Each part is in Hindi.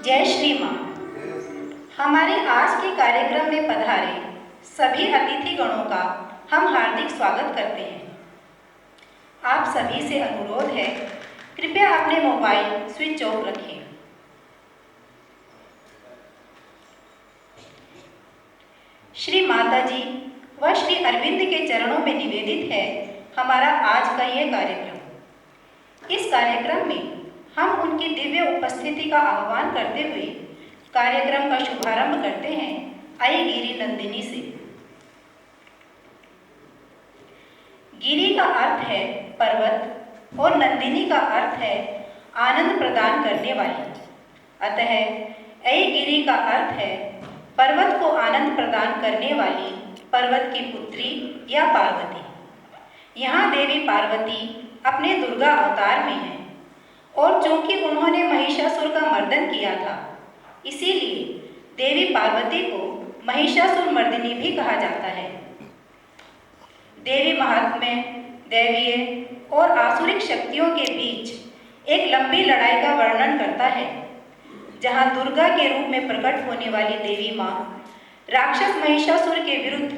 जय श्री माँ। हमारे आज के कार्यक्रम में पधारे सभी अतिथिगणों का हम हार्दिक स्वागत करते हैं। आप सभी से अनुरोध है, कृपया अपने मोबाइल स्विच ऑफ रखें। श्री माता जी व श्री अरविंद के चरणों में निवेदित है हमारा आज का ये कार्यक्रम। इस कार्यक्रम में हम उनकी दिव्य उपस्थिति का आह्वान करते हुए कार्यक्रम का शुभारंभ करते हैं आई गिरि नंदिनी से। गिरि का अर्थ है पर्वत और नंदिनी का अर्थ है आनंद प्रदान करने वाली। अतः ऐ गिरि का अर्थ है पर्वत को आनंद प्रदान करने वाली पर्वत की पुत्री या पार्वती। यहाँ देवी पार्वती अपने दुर्गा अवतार में है और चूंकि उन्होंने महिषासुर का मर्दन किया था, इसीलिए देवी पार्वती को महिषासुर मर्दिनी भी कहा जाता है। देवी महात्म्य दैवीय और आसुरिक शक्तियों के बीच एक लंबी लड़ाई का वर्णन करता है, जहाँ दुर्गा के रूप में प्रकट होने वाली देवी माँ राक्षस महिषासुर के विरुद्ध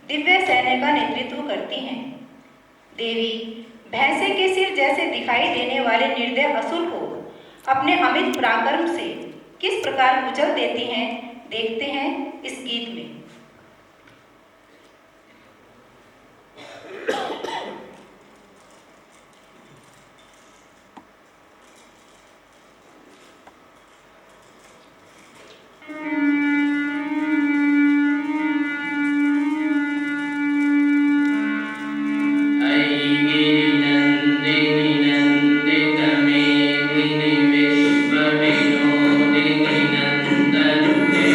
दिव्य सैन्य का नेतृत्व करती हैं। देवी भैंसे के सिर जैसे दिखाई देने वाले निर्दय असुर को अपने अमित पराक्रम से किस प्रकार कुचल देती हैं, देखते हैं इस गीत में। विश्व विनोदिनी नंदनुते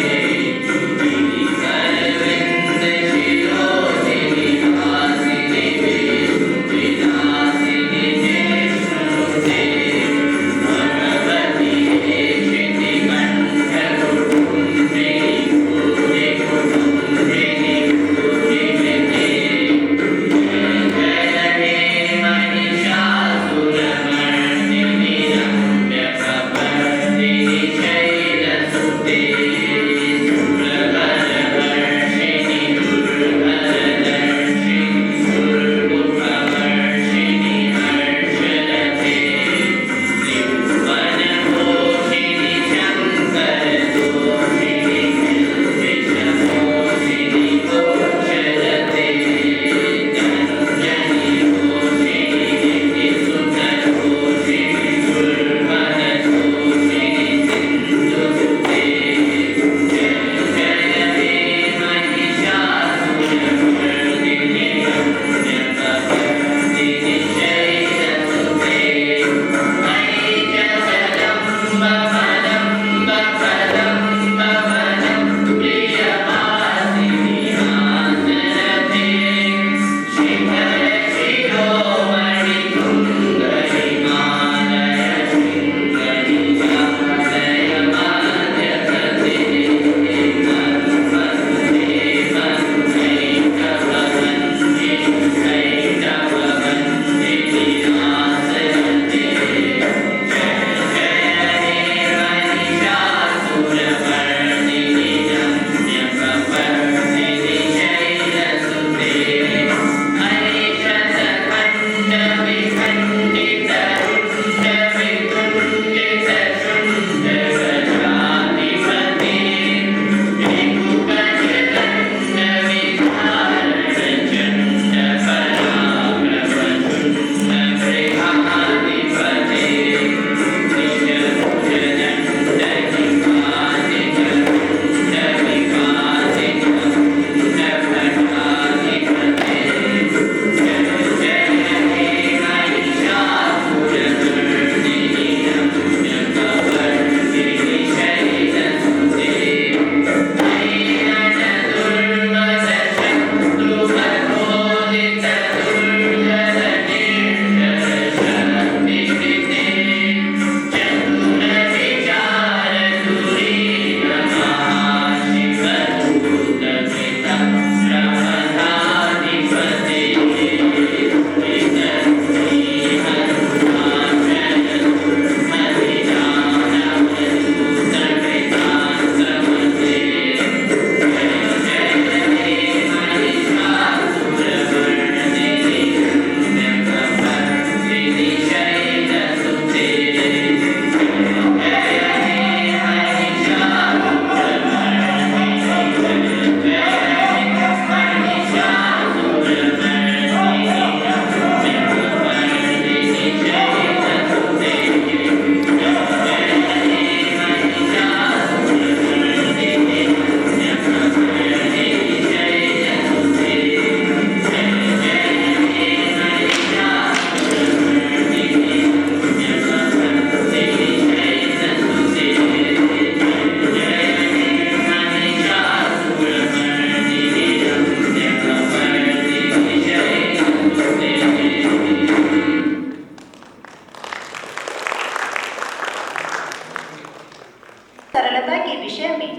सरलता के विषय में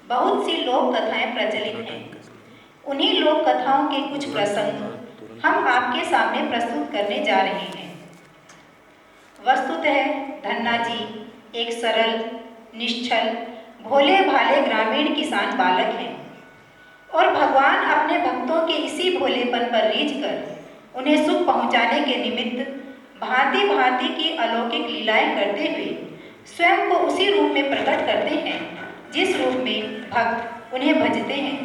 बहुत सी लोक कथाएं प्रचलित हैं। उन्हीं लोक कथाओं के कुछ प्रसंग हम आपके सामने प्रस्तुत करने जा रहे हैं। वस्तुतः धन्ना जी एक सरल, निश्चल, भोले भाले ग्रामीण किसान बालक हैं और भगवान अपने भक्तों के इसी भोलेपन पर रीझकर उन्हें सुख पहुंचाने के निमित्त भांति भांति की अलौकिक लीलाएं करते हुए स्वयं को उसी रूप में प्रकट करते हैं जिस रूप में भक्त उन्हें भजते हैं।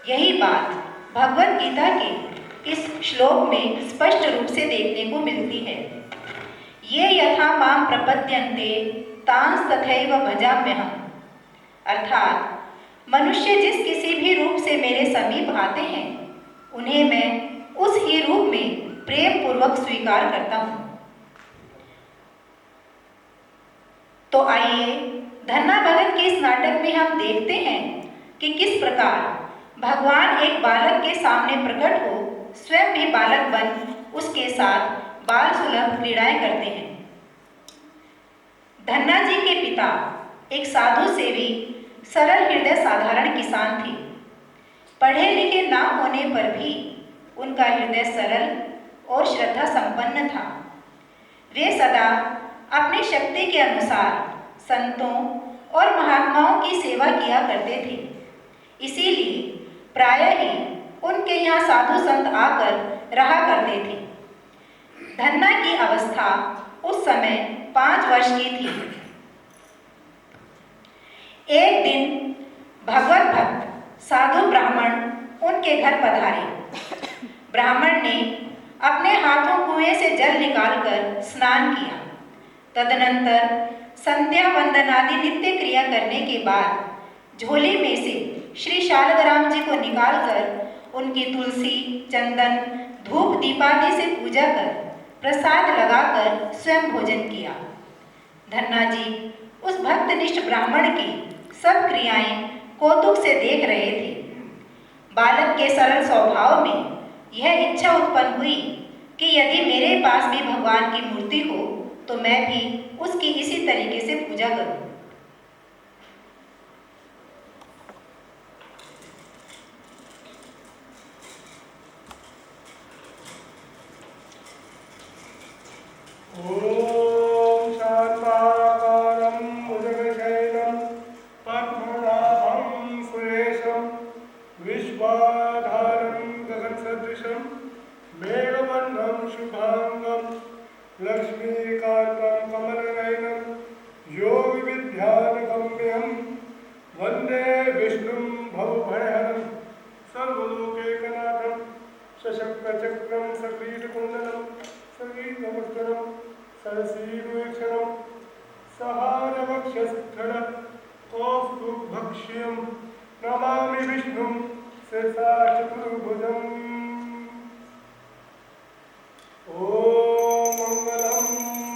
यही बात भगवद गीता के इस श्लोक में स्पष्ट रूप से देखने को मिलती है। ये यथा मां प्रपद्यन्ते तांस तथैव भजाम्यहम्, अर्थात मनुष्य जिस किसी भी रूप से मेरे समीप आते हैं उन्हें मैं उस ही रूप में प्रेम पूर्वक स्वीकार करता हूँ। तो आइए धन्ना भगत के इस नाटक में हम देखते हैं कि किस प्रकार भगवान एक बालक के सामने प्रकट हो स्वयं भी बालक बन उसके साथ बाल सुलभ क्रीड़ाएं करते हैं। धन्ना जी के पिता एक साधु सेवी सरल हृदय साधारण किसान थे। पढ़े लिखे ना होने पर भी उनका हृदय सरल और श्रद्धा संपन्न था। वे सदा अपनी शक्ति के अनुसार संतों और महात्माओं की सेवा किया करते थे। इसीलिए प्रायः ही उनके यहाँ साधु संत आकर रहा करते थे। धन्ना की अवस्था उस समय 5 वर्ष की थी। एक दिन भगवत भक्त साधु ब्राह्मण उनके घर पधारे। ब्राह्मण ने अपने हाथों कुएं से जल निकालकर स्नान किया। तदनंतर संध्या वंदनादि नित्य क्रिया करने के बाद झोले में से श्री शारदाराम जी को निकालकर उनकी तुलसी, चंदन, धूप दीपादि से पूजा कर प्रसाद लगाकर स्वयं भोजन किया। धन्ना जी उस भक्तनिष्ठ ब्राह्मण की सब क्रियाएं कौतुक से देख रहे थे। बालक के सरल स्वभाव में यह इच्छा उत्पन्न हुई कि यदि मेरे पास भी भगवान की मूर्ति हो तो मैं भी उसकी इसी तरीके से पूजा करूं। ओम शांताकारं भुजगशयनं पद्मनाभं सुरेशं विश्वाधारं गगनसदृशं मेघवर्णं शुभांगं लक्ष्मीकान्तं कमलनयनं योगविद्यानगम्यं वन्दे विष्णुं भवभयहरं सर्वलोकैकनाथं सशक्तचक्रं सक्रीडकुण्डलं सगीतवक्त्रं सरसीरुक्षरं सहारवक्षस्थलं कौस्तुभक्ष्यं नमामि विष्णुं शिरसा चतुर्भुजम्। ओम मंगलम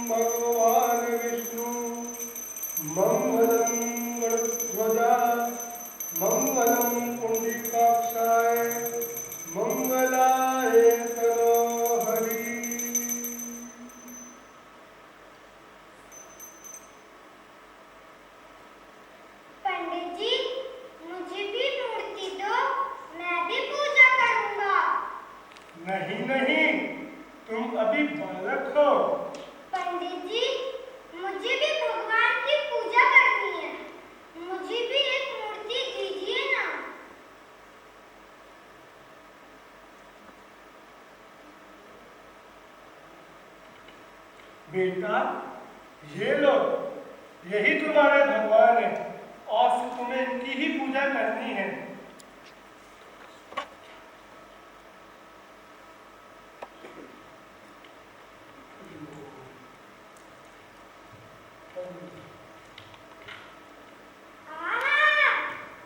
भगवान विष्णु मंगलम गरुड़ध्वजा मंगलम पुंडरीकाक्षाय मंगलाय तनोहरि। पंडित जी मुझे भी मूर्ति दो, मैं भी पूजा करूंगा। नहीं नहीं, तुम अभी बालक हो। पंडित जी मुझे भी भगवान की पूजा करनी है, मुझे भी एक मूर्ति दीजिए ना। बेटा ये लो, यही तुम्हारे भगवान है और तुम्हें इनकी ही पूजा करनी है।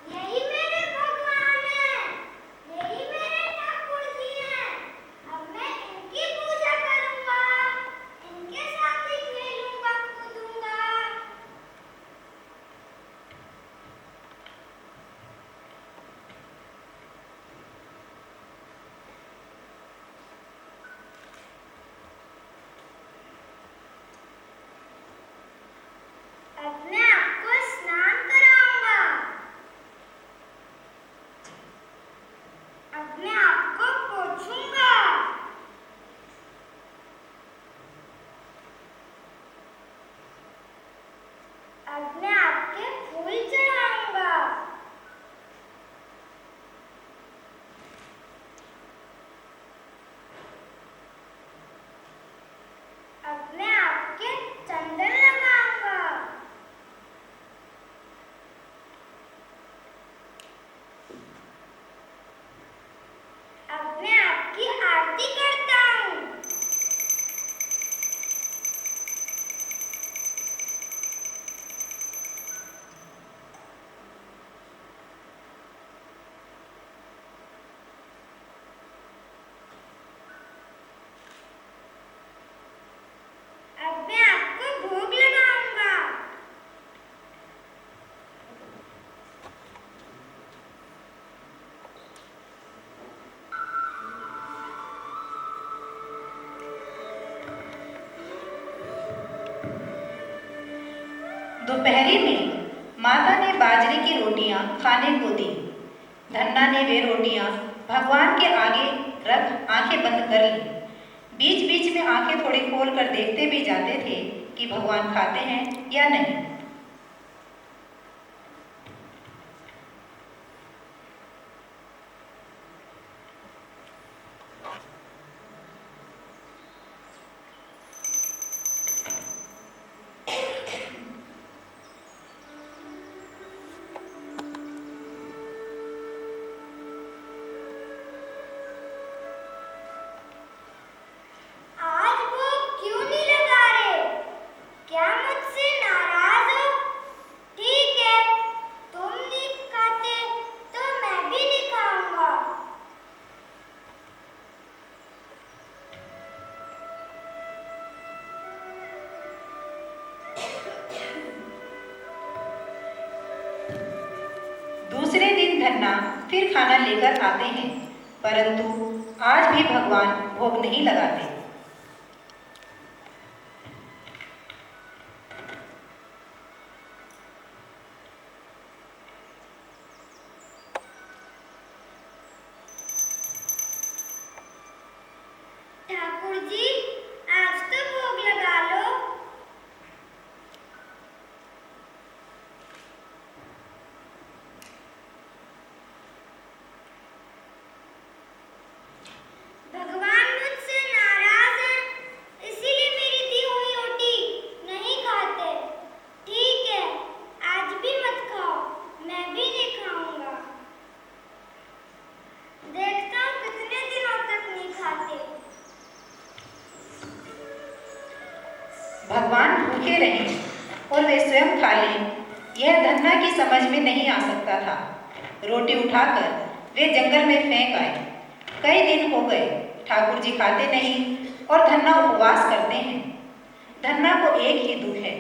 यही मेरे भगवान हैं, यही मेरे ठाकुर जी हैं। अब मैं इनकी पूजा करूंगा, इनके साथ ही खेलूंगा कूदूंगा। अब मैं आपके फूल चढ़ाऊंगा। अब मैं आपके चंदन लगाऊंगा। अब मैं आपकी आरती करता हूँ। अब मैं आपको भोग लगाऊंगा। दोपहरी में माता ने बाजरे की रोटियां खाने को दी। धन्ना ने वे रोटियां भगवान के आगे रख आंखें बंद कर ली। बीच बीच में आंखें थोड़ी खोल कर देखते भी जाते थे कि भगवान खाते हैं या नहीं। आज वो क्यों नहीं लगा रहे? क्या मुझसे नाराज हो? ठीक है, तुम नहीं खाते तो मैं भी नहीं खाऊंगा। दूसरे दिन धन्ना फिर खाना लेकर आते हैं, परंतु आज भी भगवान भोग नहीं लगाते। ठाकुर जी, आज तो भोग लगा लो। भगवान मुझसे नाराज हैं, इसीलिए मेरी दी हुई रोटी नहीं खाते। ठीक है, आज भी मत खाओ, मैं भी नहीं खाऊंगा। देखता हूँ कितने दिनों तक नहीं खाते। भगवान भूखे रहें और वे स्वयं खा लें, यह धन्ना की समझ में नहीं आ सकता था। रोटी उठाकर वे जंगल में फेंक आए। कई दिन हो गए, ठाकुर जी खाते नहीं और धन्ना उपवास करते हैं। धन्ना को एक ही दुख है,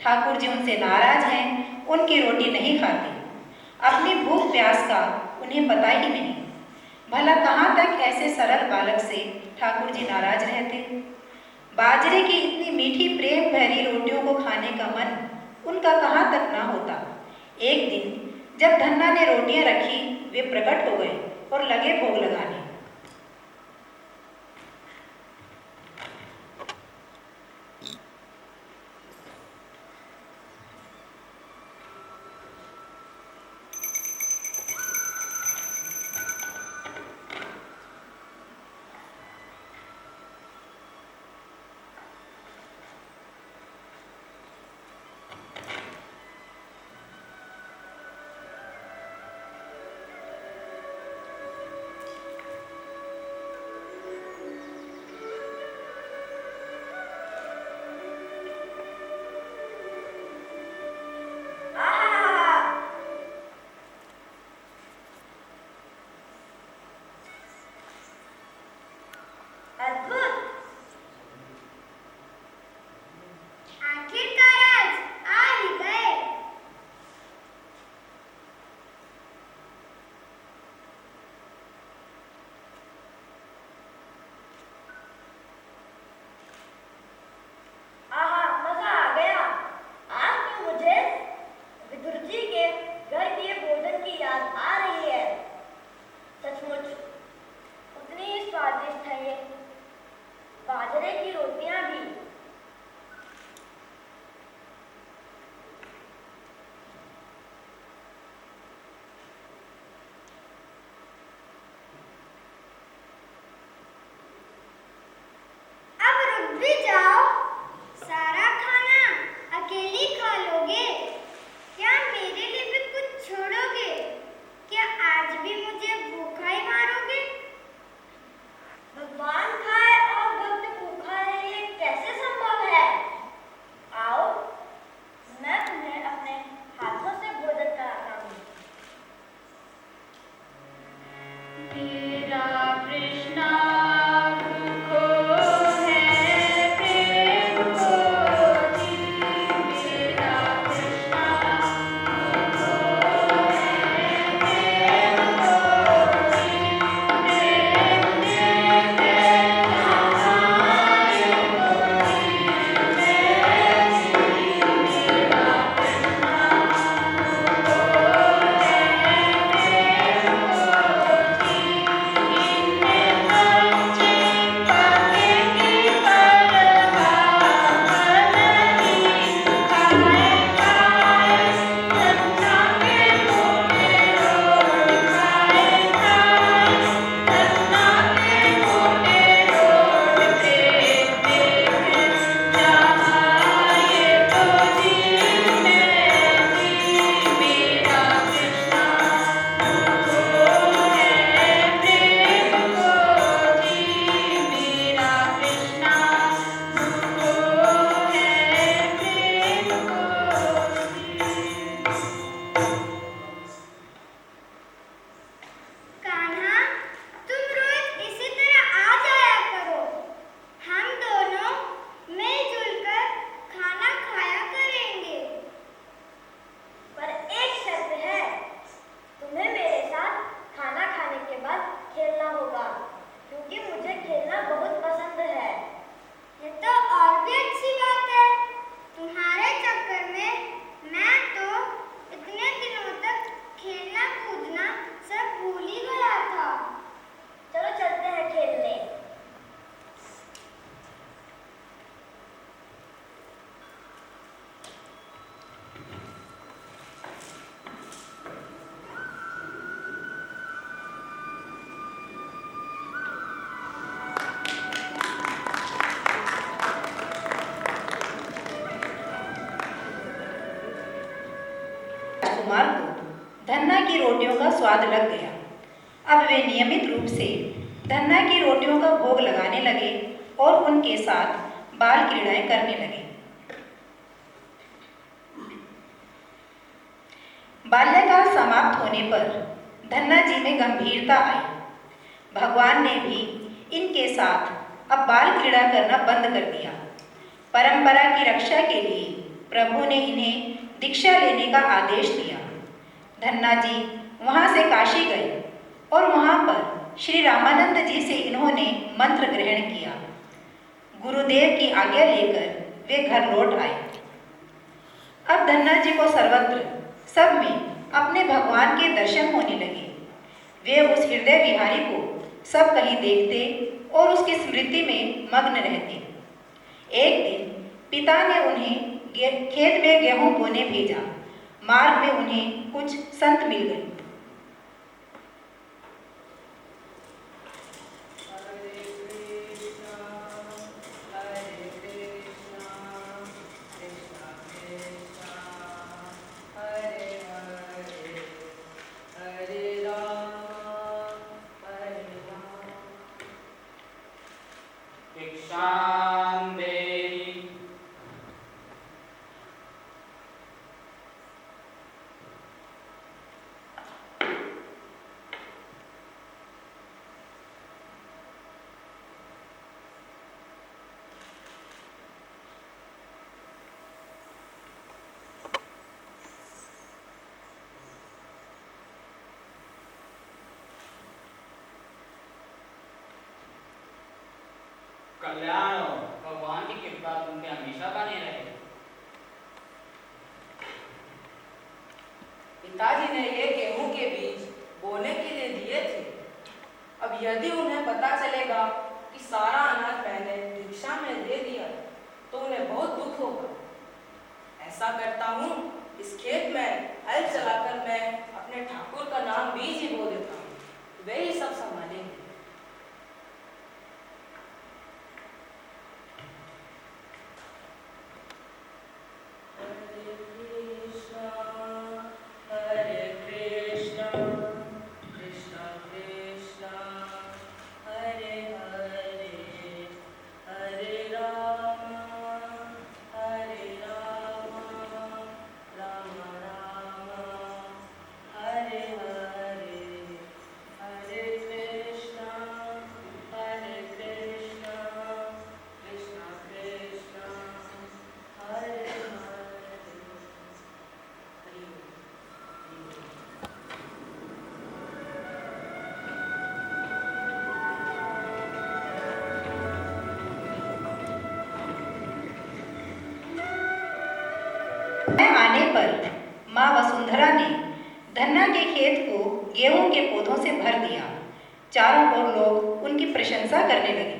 ठाकुर जी उनसे नाराज हैं, उनकी रोटी नहीं खाते। अपनी भूख प्यास का उन्हें पता ही नहीं। भला कहाँ तक ऐसे सरल बालक से ठाकुर जी नाराज रहते। बाजरे की इतनी मीठी प्रेम भरी रोटियों को खाने का मन उनका कहाँ तक ना होता। एक दिन जब धन्ना ने रोटियां रखी, वे प्रकट हो गए और लगे भोग लगाने। राजकुमार को धन्ना की रोटियों का स्वाद लग गया। अब वे नियमित रूप से धन्ना की रोटियों का भोग लगाने लगे और उनके साथ बाल क्रीड़ाएं करने लगे। बाल्यकाल समाप्त होने पर धन्ना जी में गंभीरता आई। भगवान ने भी इनके साथ अब बाल क्रीड़ा करना बंद कर दिया। परंपरा की रक्षा के लिए प्रभु ने इन्हें दीक्षा लेने का आदेश दिया। धन्ना जी वहां से काशी गए और वहां पर श्री रामानंद जी से इन्होंने मंत्र ग्रहण किया। गुरुदेव की आज्ञा लेकर वे घर लौट आए। अब धन्ना जी को सर्वत्र सब में अपने भगवान के दर्शन होने लगे। वे उस हृदय विहारी को सब कहीं देखते और उसकी स्मृति में मग्न रहते। एक दिन पिता ने उन्हें खेत में गेहूं बोने भेजा। मार्ग में उन्हें कुछ संत मिल गए। कल्याण हो, भगवान की कृपा तुम पे हमेशा बने रहे। पिताजी ने ये गेहूं के बीज बोने के लिए दिए थे। अब यदि उन्हें पता चलेगा कि सारा अनाज मैंने दीक्षा में दे दिया तो उन्हें बहुत दुख होगा। ऐसा करता हूँ, इस खेत में हल चलाकर मैं अपने ठाकुर का नाम बीज ही बो देता हूँ, वे ही सब संभालेंगे। आने पर माँ वसुंधरा ने धन्ना के खेत को गेहूं के पौधों से भर दिया। चारों ओर लोग उनकी प्रशंसा करने लगे।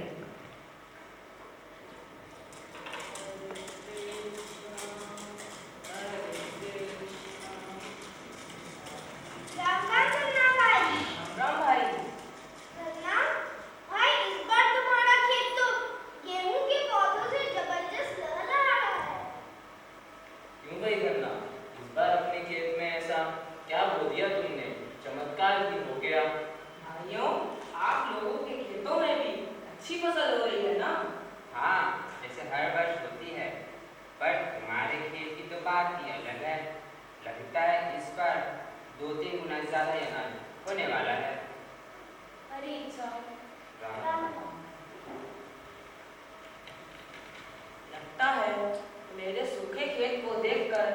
लगता है मेरे सूखे खेत को देखकर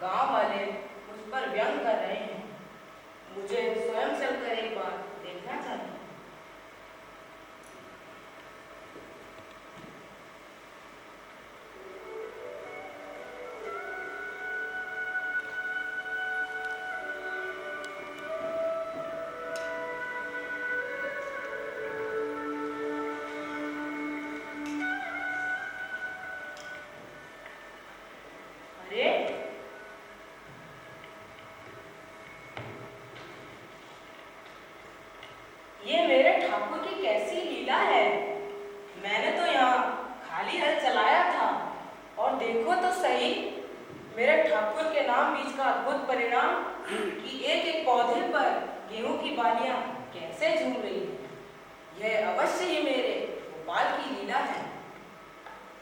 गांव वाले मुझ पर व्यंग कर रहे हैं। मुझे स्वयं चलकर एक बार देखना चाहिए। ये मेरे ठाकुर की कैसी लीला है। मैंने तो यहाँ खाली हल चलाया था और देखो तो सही, मेरे ठाकुर के नाम बीज का अद्भुत परिणाम कि एक एक पौधे पर गेहूं की बालियां कैसे झूम रही हैं। यह अवश्य ही मेरे गोपाल की लीला है।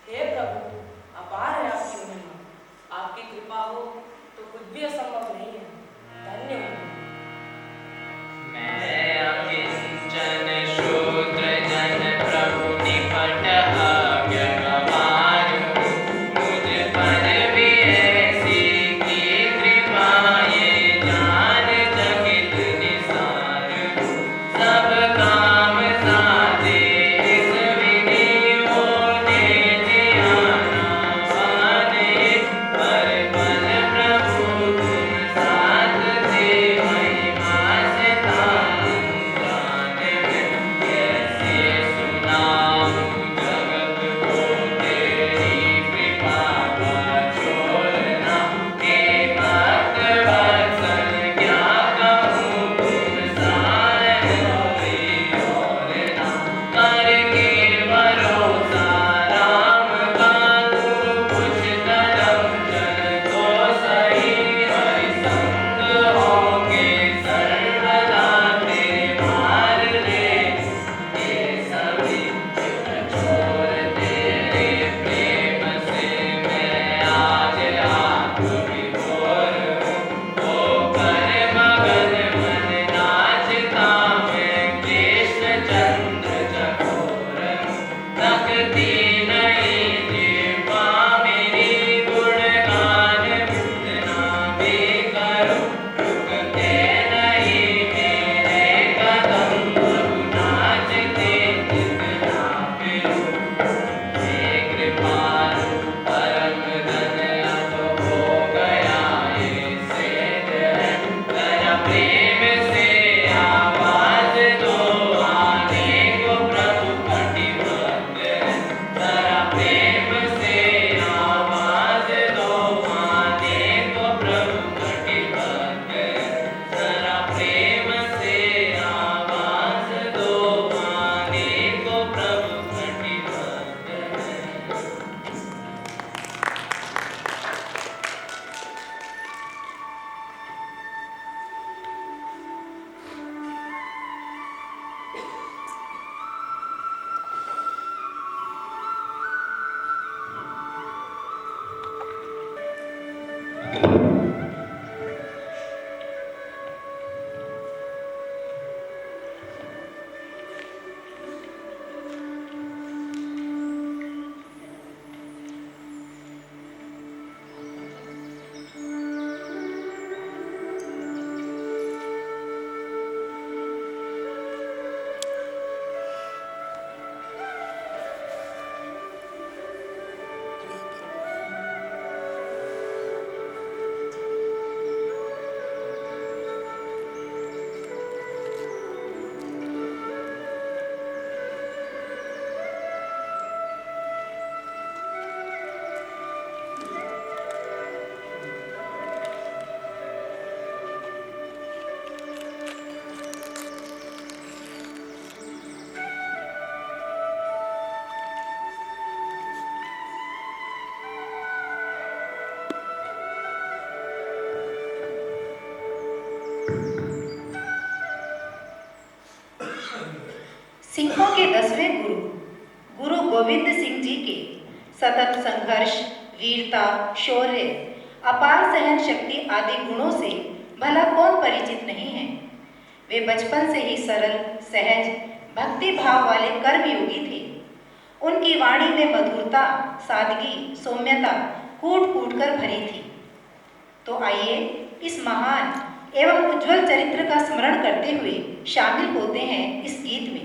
हे प्रभु, अपार है आपकी महिमा। आपकी कृपा हो तो कुछ भी असंभव नहीं है। धन्य हो। मैं अकिंचन शूद्र जन प्रभु निपट आज्ञा गवार हूँ। मुझ पर भी ऐसी की कृपा ये जान जगत निसार हूँ। सब काम साधे इस विधि होने ध्याना वाने। पर पल प्रभु तुम साथ थे महिमा से तान जाने में। कैसे सुनाऊं जगत को तेरी कृपा का छोड़ना। हे भक्त वत्सल क्या कहूँ तुम सारे कोई और ना। करके भरोसा राम का तू कुछ धर्म जन तो सही। हरि संग होंगे सर्वदा तेरे मार ले। ये सभी छोड़ तेरे प्रेम से मैं आज आप विभोर हूँ। होकर मगन मन नाचता मैं कृष्ण चंद्र चकोर हूँ। थकती नहीं जिह्वा मेरी गुणगान इतना भी करूँ। रुकते नहीं मेरे कदम प्रभु नाचते जितना फिरूं। हे कृपालु परम धन अब हो गया ये सेज है। जरा प्रेम से आवाज दो आने को प्रभु कटिबद्ध है। जरा प्रेम से आवाज दो आने को प्रभु कटिबद्ध है। जरा प्रेम से आवाज दो आने को प्रभु कटिबद्ध है। सिखों के 10वें गुरु गुरु गोविंद सिंह जी के सतत संघर्ष, वीरता, शौर्य, अपार सहन शक्ति आदि गुणों से भला कौन परिचित नहीं है। वे बचपन से ही सरल, सहज, भक्ति भाव वाले कर्मयोगी थे। उनकी वाणी में मधुरता, सादगी, सौम्यता कूट कूट कर भरी थी। तो आइए इस महान एवं उज्जवल चरित्र का स्मरण करते हुए शामिल होते हैं इस गीत में।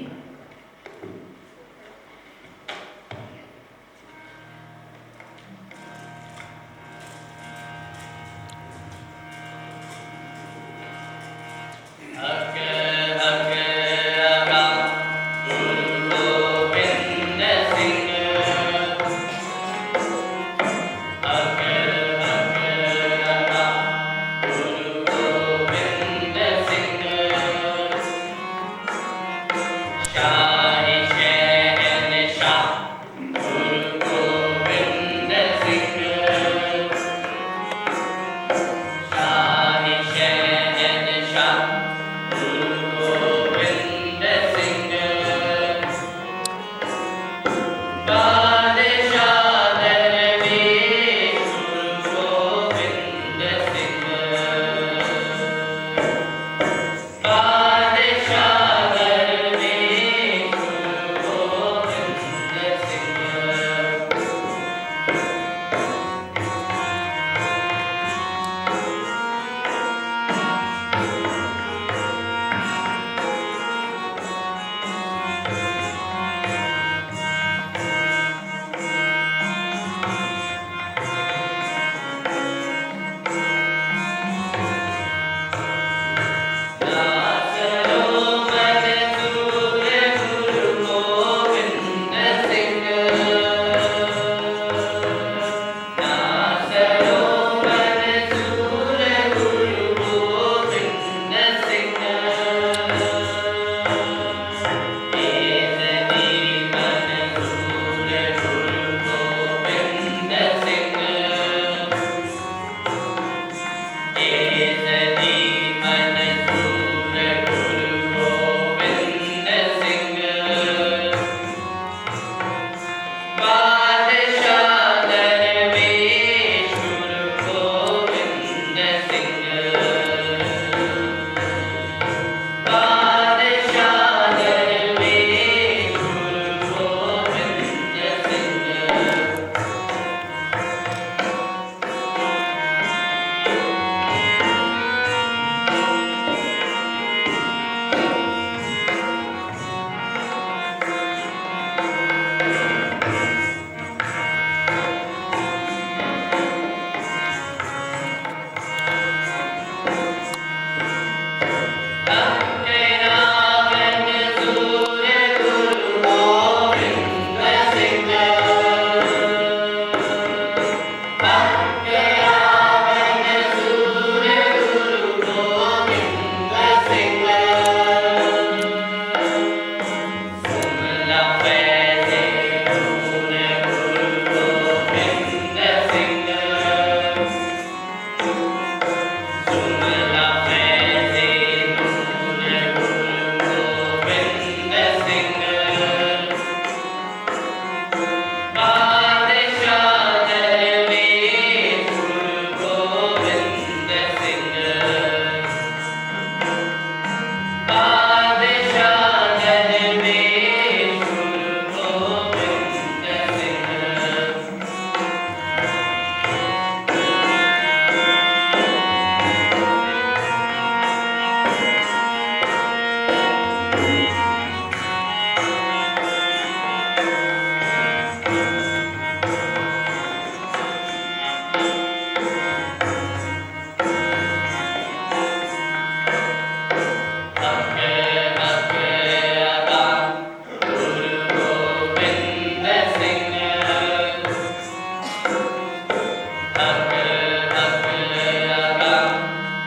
सुमला फैज़े नूर गुल गोविंद सिंह बादशाह दरवेश गुरु गोविंद सिंह बादशाह दरवेश गुरु गोविंद सिंह हक हक अदा गुरु गोविंद सिंह हक हक अदा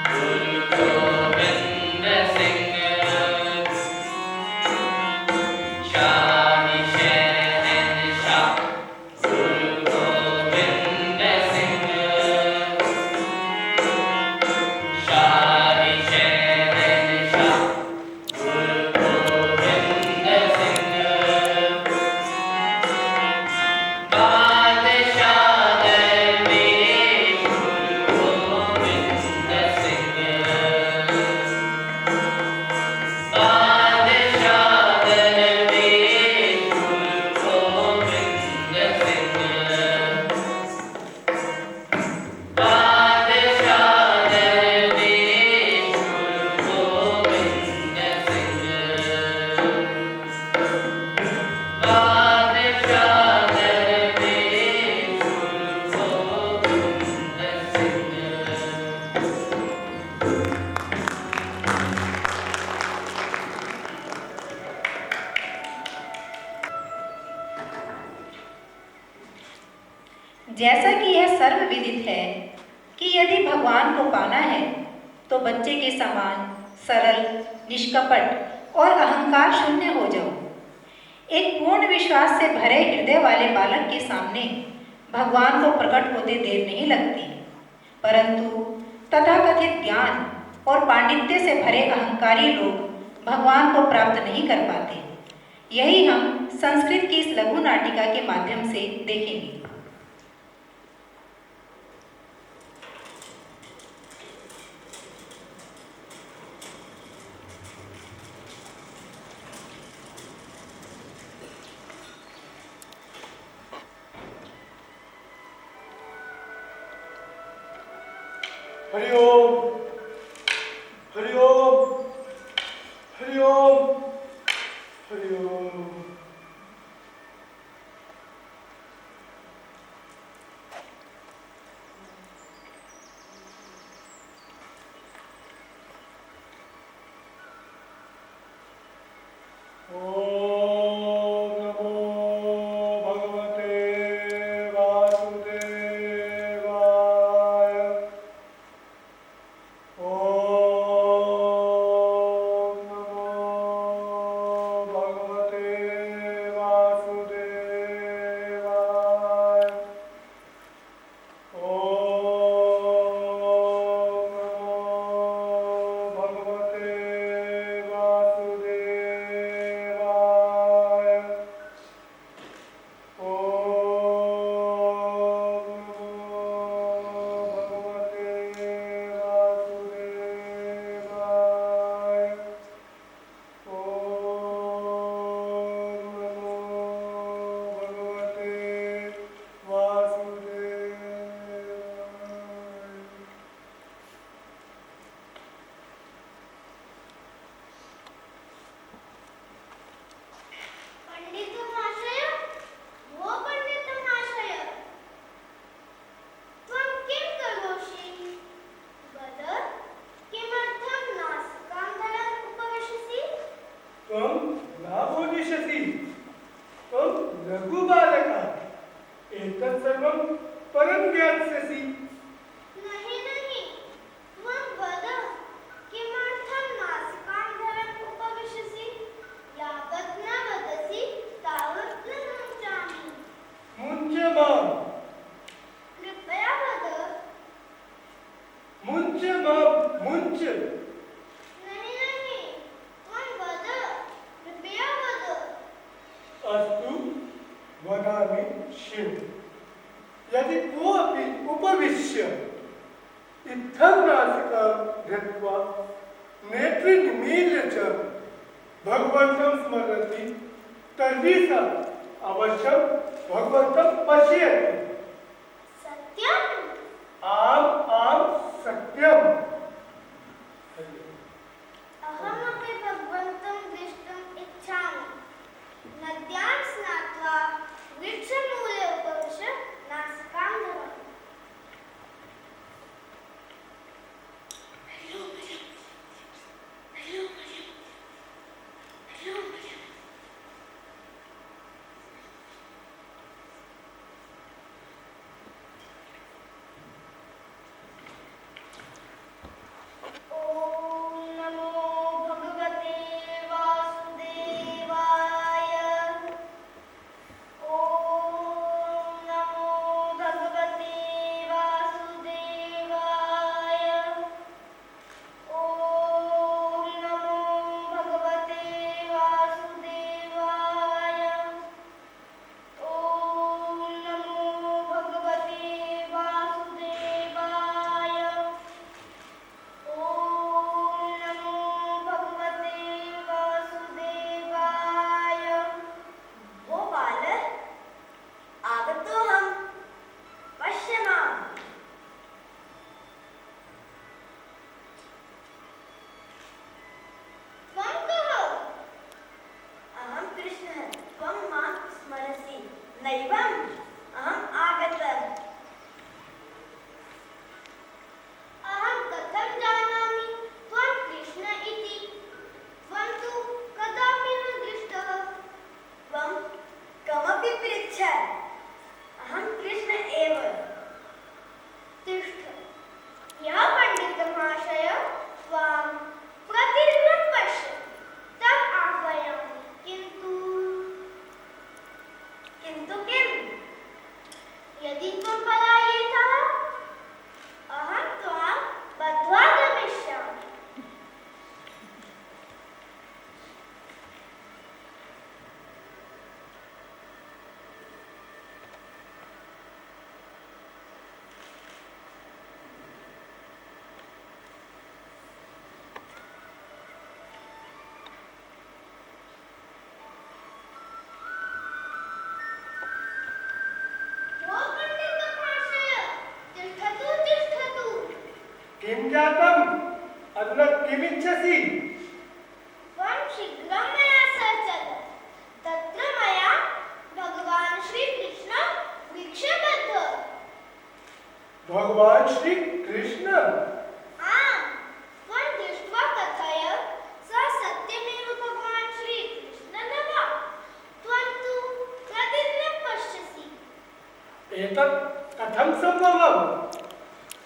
गुरु गोविंद सिंह शाही शहंशाह गुरु गोविंद सिंह शाही शहंशाह गुरु गोविंद सिंह बादशाह दरवेश गुरु गोविंद सिंह बादशाह दरवेश गुरु गोविंद सिंह बादशाह दरवेश गुरु गोविंद सिंह बादशाह दरवेश गुरु गोविंद सिंह जैसा कि यह सर्वविदित है कि यदि भगवान को पाना है तो बच्चे के समान सरल, निष्कपट और अहंकार शून्य हो जाओ। एक पूर्ण विश्वास से भरे हृदय वाले बालक के सामने भगवान को प्रकट होते देर नहीं लगती, परंतु तथाकथित ज्ञान और पांडित्य से भरे अहंकारी लोग भगवान को प्राप्त नहीं कर पाते। यही हम संस्कृत की इस लघु नाटिका के माध्यम से देखेंगे। हरिओम हरिओम हरिओम हरिओम। ओम नमो भगवते वासुदेवाय। ओम नमो भगवते मां मुंच। नहीं नहीं, त्वं वद, कृपया वद। अस्तु वदामि शिव। यदि कोऽपि उपविश्य इत्थं नासिकां धृत्वा नेत्रे निमील्य च भगवन्तं स्मरति तर्हि स अवश्यं भगवन्तं पश्यति। सत्यम्? आम् आम् सत्यम्। अहमपि भगवन्तं द्रष्टुम् इच्छामि। नद्यां स्नात्वा वृक्षमूले उपविश्य नासिकां धरामि। ॐ नमो भगवते वासुदेवाय। ॐ नमो भगवते वासुदेवाय। ॐ नमो भगवते वासुदेवाय। ॐ नमो भगवते वासुदेवाय। ॐ नमो भगवते वासुदेवाय। ओ बालक, आगतोऽहं, पश्य माम्। त्वं कः? अहं कृष्णः, त्वं मां स्मरसि नैवम्? अहम् आगतम्। अहं कथं जानामि त्वं कृष्ण इति? त्वं तु कदापि न दृष्टः। त्वं कमपि पृच्छ, अहं कृष्ण एव। तिष्ठ। यः पण्डितमहाशय त्वां प्रतिदिनं पश्य, तम् आह्वयामि। किन्तु किम्? यदि त्वं पलायेतः, अहं त्वां बद्ध्वा गमिष्यामि। ओ पण्डितमहाशय, तिष्ठतु तिष्ठतु। किं जातम्? अधुना किमिच्छसि? त्वं शीघ्रं मया सह चल। तत्र मया भगवान् श्रीकृष्णः वीक्ष्यबद्धः। भगवान् श्री कृष्ण? आम्, त्वं दृष्ट्वा कथय, सः सत्यमेव भगवान् श्रीकृष्णः न वा? त्वं तु प्रतिदिनं पश्यसि। एतत् कथं सम्भवम्?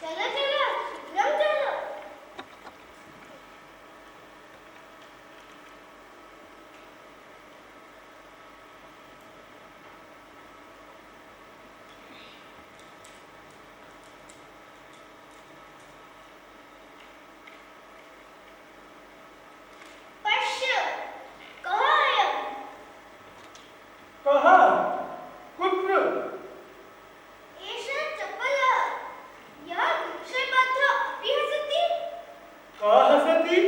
चल चल, शीघ्रं चल। पश्य, कः अयम्? कः? कुत्र? एषः चपलः, यः वृक्षे बद्धः अपि हसति। कः हसति?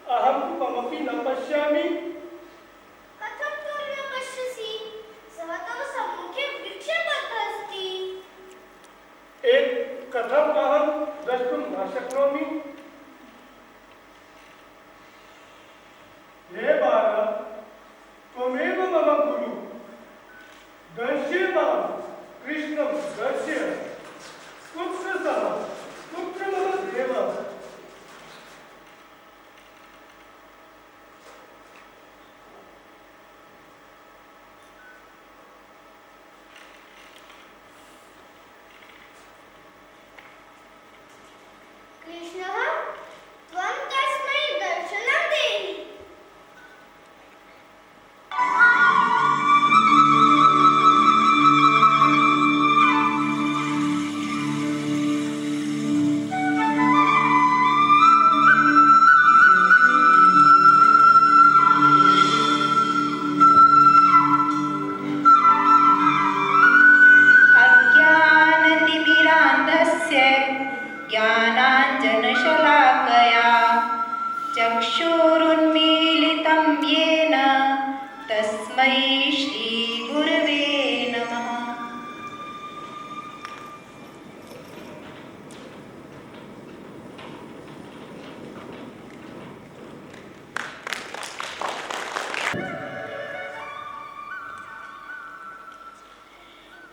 अहं कमपि न पश्यामि। कथं त्वं न पश्यसि? सः तव सम्मुखे वृक्षे बद्धः अस्ति। कथम् अहं द्रष्टुं न शक्नोमि? हे बालक, त्वमेव मम गुरु। दर्शय मां, कृष्णं दर्शय। कुत्र सः? कुत्र मम देवः? कृष्णः तस्मै श्री गुरवे नमः।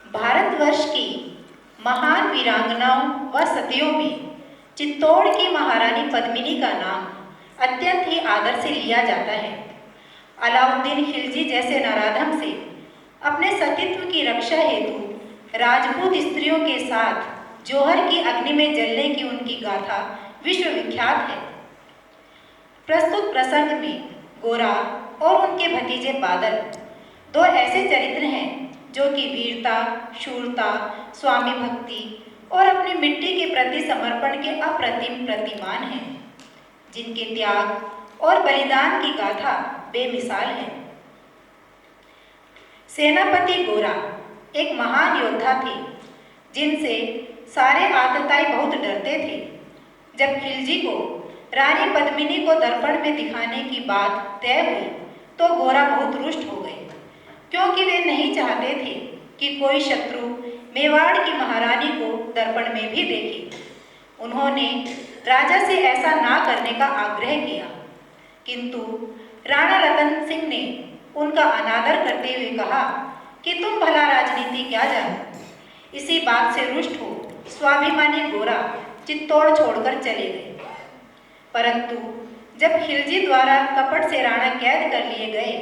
भारतवर्ष की महान वीरांगनाओं व सतियों में चित्तौड़ की महारानी पद्मिनी का नाम अत्यंत ही आदर से लिया जाता है। अलाउद्दीन खिलजी जैसे नराधम से अपने सतीत्व की रक्षा हेतु राजपूत स्त्रियों के साथ जौहर की अग्नि में जलने की उनकी गाथा विश्व विख्यात है। प्रस्तुत प्रसंग में गोरा और उनके भतीजे बादल दो ऐसे चरित्र हैं जो कि वीरता, शूरता, स्वामी भक्ति और अपनी मिट्टी के प्रति समर्पण के अप्रतिम प्रतिमान हैं, जिनके त्याग और बलिदान की गाथा बेमिसाल है। सेनापति गोरा एक महान योद्धा थे, जिनसे सारे आतताई बहुत डरते थे। जब खिलजी को रानी पद्मिनी को दर्पण में दिखाने की बात तय हुई तो गोरा बहुत रुष्ट हो गए, क्योंकि वे नहीं चाहते थे कि कोई शत्रु मेवाड़ की महारानी को दर्पण में भी देखे। उन्होंने राजा से ऐसा ना करने का आग्रह किया, किंतु राणा रतन सिंह ने उनका अनादर करते हुए कहा कि तुम भला राजनीति क्या जानो। इसी बात से रुष्ट हो स्वाभिमानी गोरा चित्तौड़ छोड़कर चले गए। परंतु जब खिलजी द्वारा कपट से राणा कैद कर लिए गए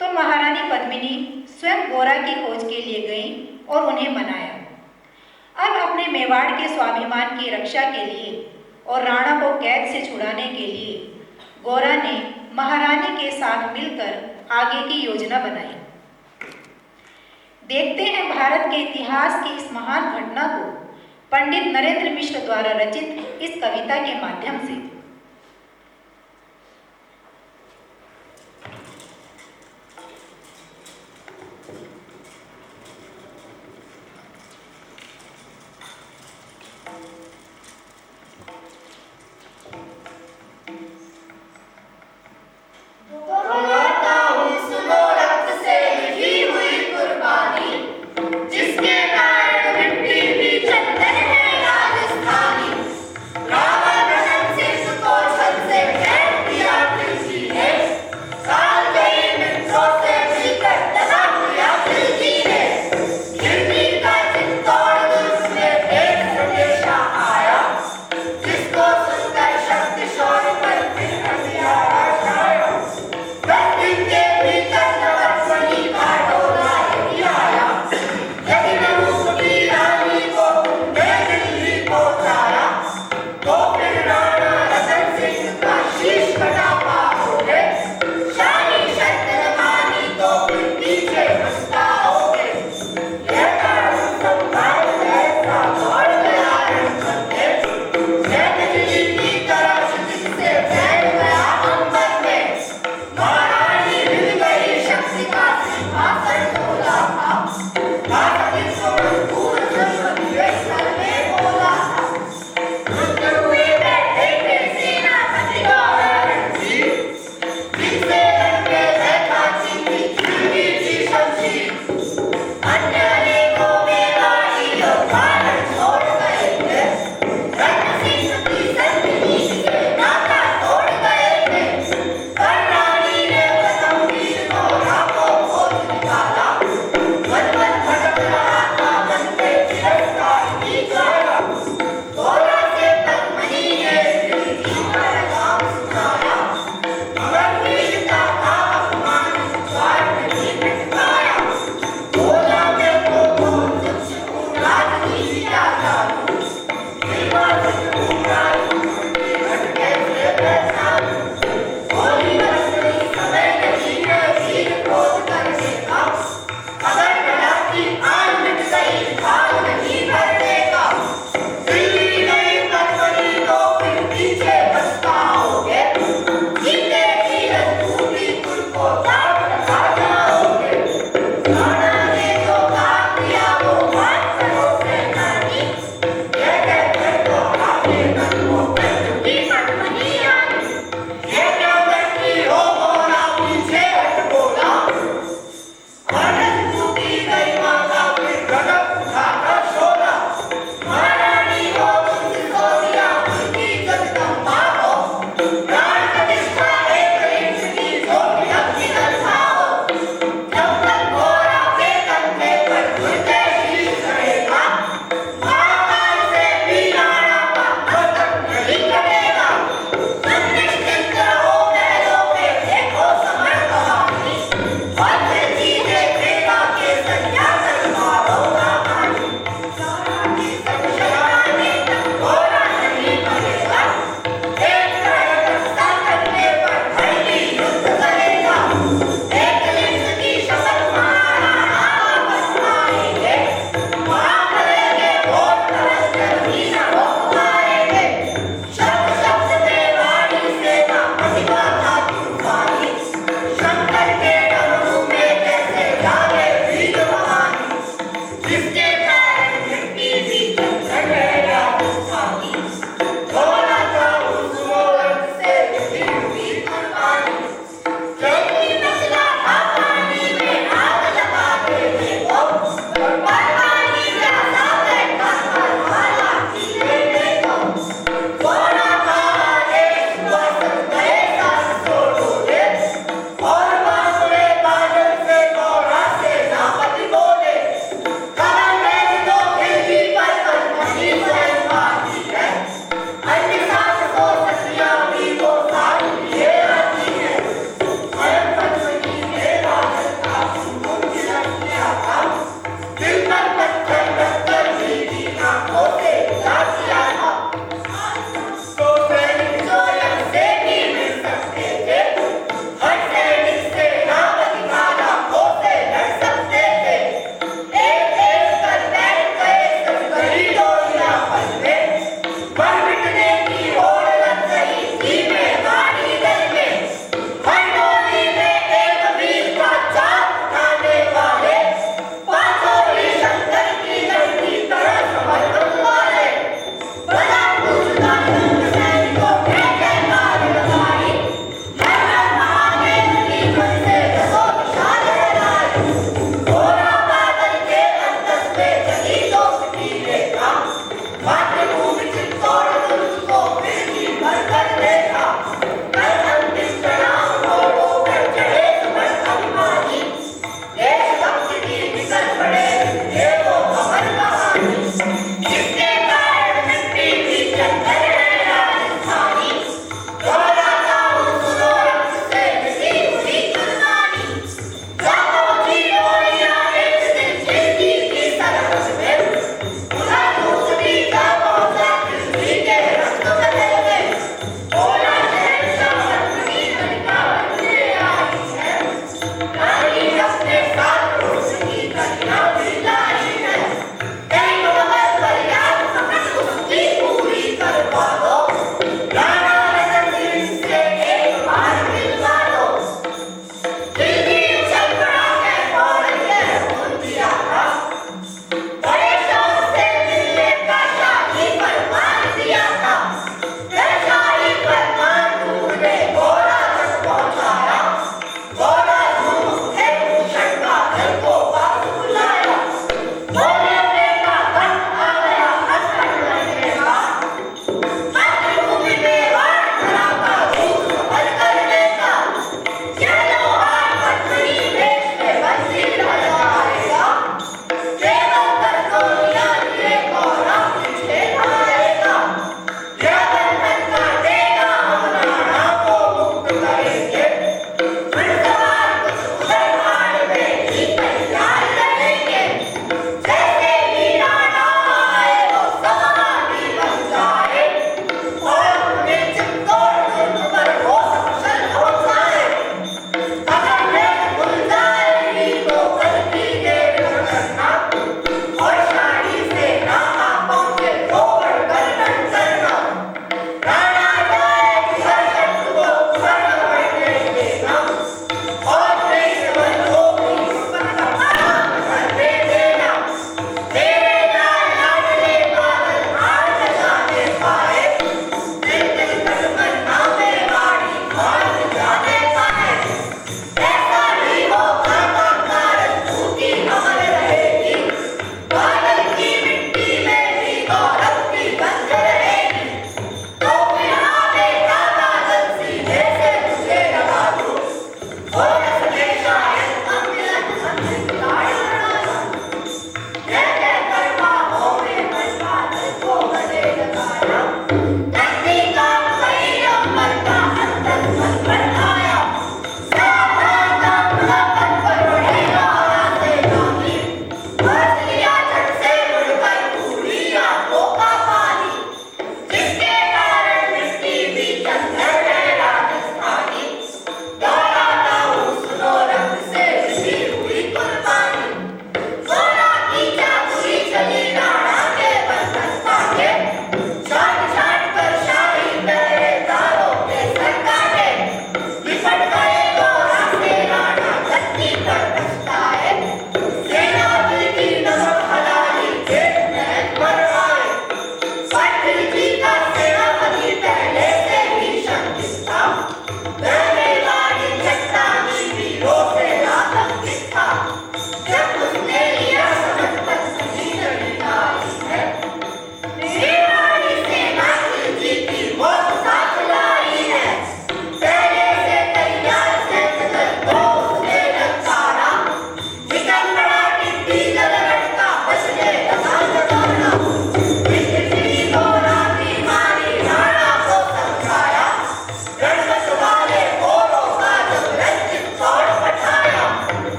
तो महारानी पद्मिनी स्वयं गोरा की खोज के लिए गईं और उन्हें मनाया। अब अपने मेवाड़ के स्वाभिमान की रक्षा के लिए और राणा को कैद से छुड़ाने के लिए गोरा ने महारानी के साथ मिलकर आगे की योजना बनाई। देखते हैं भारत के इतिहास की इस महान घटना को पंडित नरेंद्र मिश्र द्वारा रचित इस कविता के माध्यम से। जिसके कारण मिट्टी भी चंदन है राजस्थानी। रावण दहन से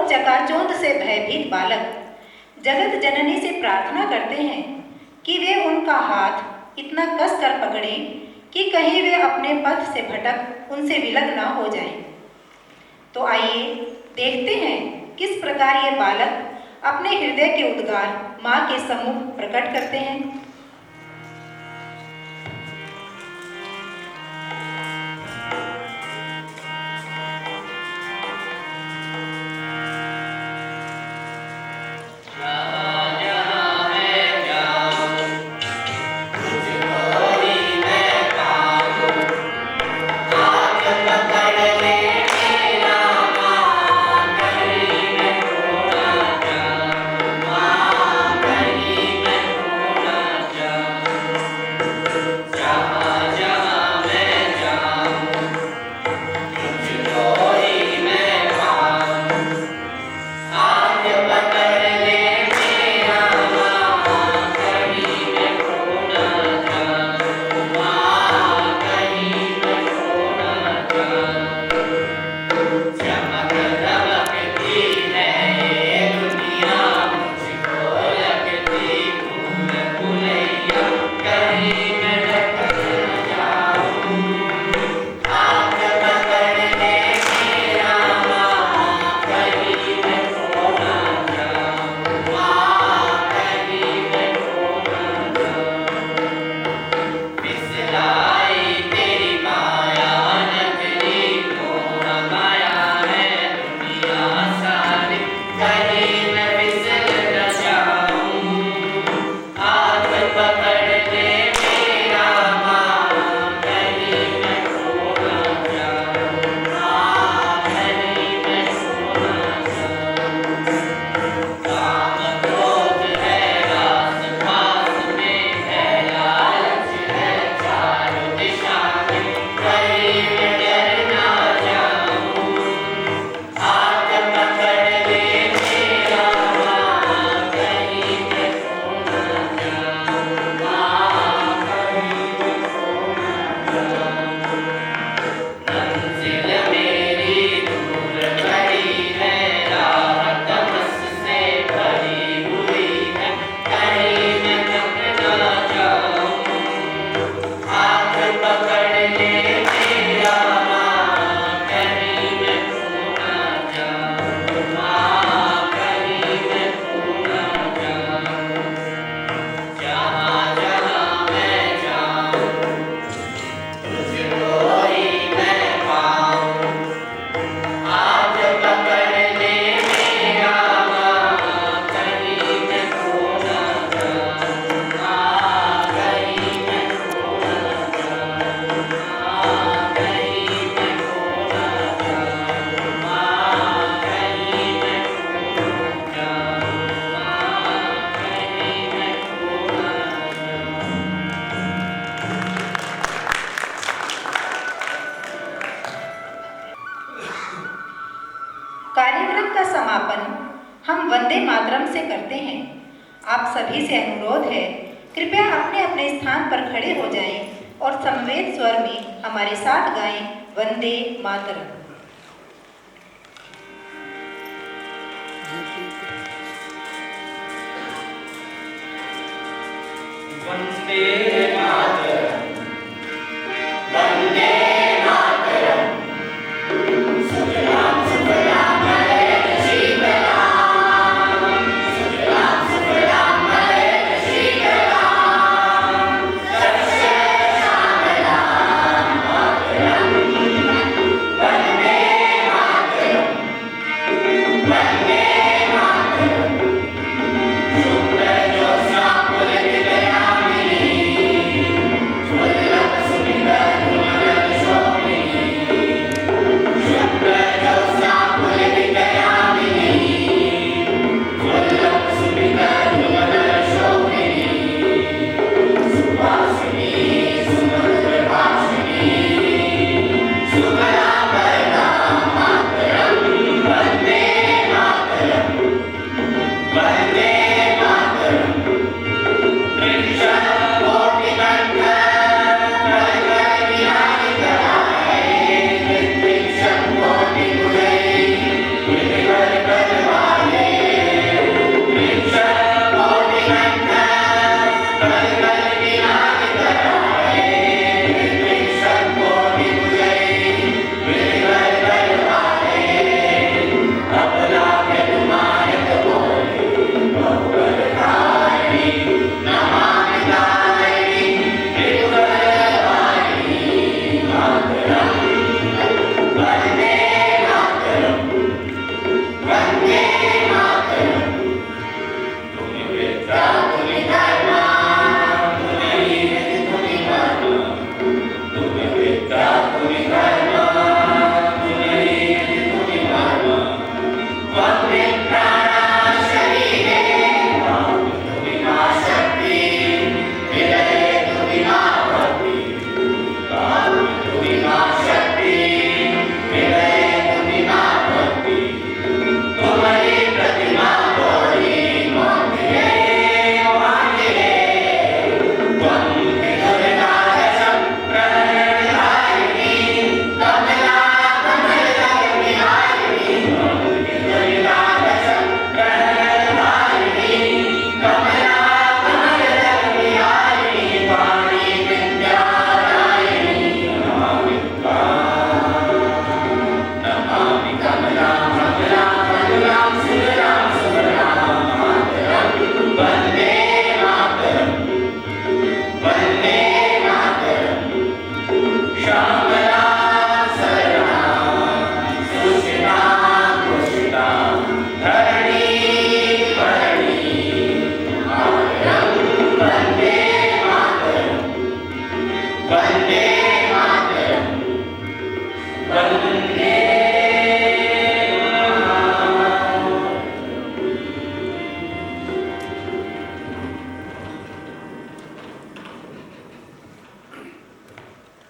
चकाचौंध से भयभीत बालक जगत जननी से प्रार्थना करते हैं कि वे उनका हाथ इतना कस कर पकड़ें कि कहीं वे अपने पथ से भटक उनसे विलग ना हो जाएं। तो आइए देखते हैं किस प्रकार ये बालक अपने हृदय के उद्गार माँ के सम्मुख प्रकट करते हैं। कार्यक्रम का समापन हम वंदे मातरम से करते हैं। आप सभी से अनुरोध है, कृपया अपने अपने स्थान पर खड़े हो जाएं और समवेत स्वर में हमारे साथ गाएं वंदे मातरम। वंदे